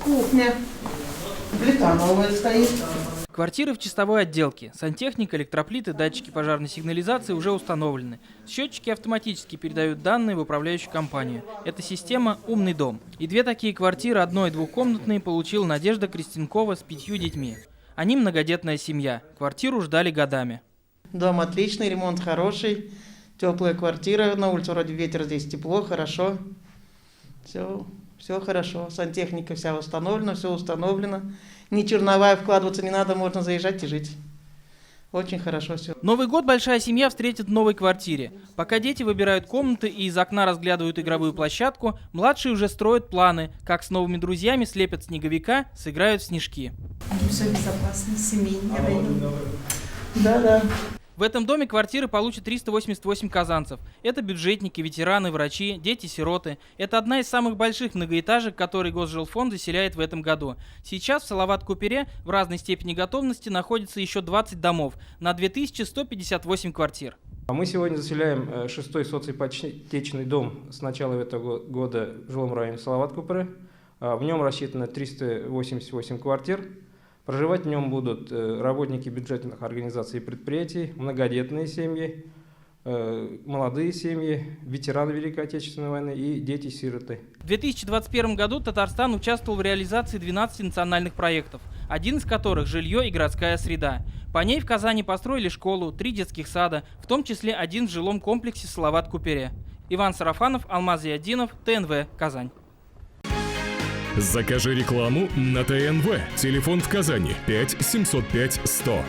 Кухня. Плита новая стоит. Квартиры в чистовой отделке. Сантехника, электроплиты, датчики пожарной сигнализации уже установлены. Счетчики автоматически передают данные в управляющую компанию. Это система «Умный дом». И 2 такие квартиры, одно- и двухкомнатные, получила Надежда Крестенкова с 5 детьми. Они многодетная семья. Квартиру ждали годами. Дом отличный, ремонт хороший. Теплая квартира, на улице вроде ветер, здесь тепло, хорошо. Все хорошо. Сантехника вся установлена, все установлено. Ни черновая вкладываться не надо, можно заезжать и жить. Очень хорошо все. Новый год большая семья встретит в новой квартире. Пока дети выбирают комнаты и из окна разглядывают игровую площадку, младшие уже строят планы, как с новыми друзьями слепят снеговика, сыграют в снежки. Все безопасно, семейный район. Да. В этом доме квартиры получат 388 казанцев. Это бюджетники, ветераны, врачи, дети-сироты. Это одна из самых больших многоэтажек, которые Госжилфонд заселяет в этом году. Сейчас в Салават-Купере в разной степени готовности находится еще 20 домов на 2158 квартир. Мы сегодня заселяем 6-й соципотечный дом с начала этого года в жилом районе Салават-Купере. В нем рассчитано 388 квартир. Проживать в нем будут работники бюджетных организаций и предприятий, многодетные семьи, молодые семьи, ветераны Великой Отечественной войны и дети-сироты. В 2021 году Татарстан участвовал в реализации 12 национальных проектов, один из которых – жилье и городская среда. По ней в Казани построили школу, 3 детских сада, в том числе 1 в жилом комплексе Салават-Купере. Иван Сарафанов, Алмаз Зияддинов, ТНВ, Казань. Закажи рекламу на ТНВ. Телефон в Казани 5 705 100.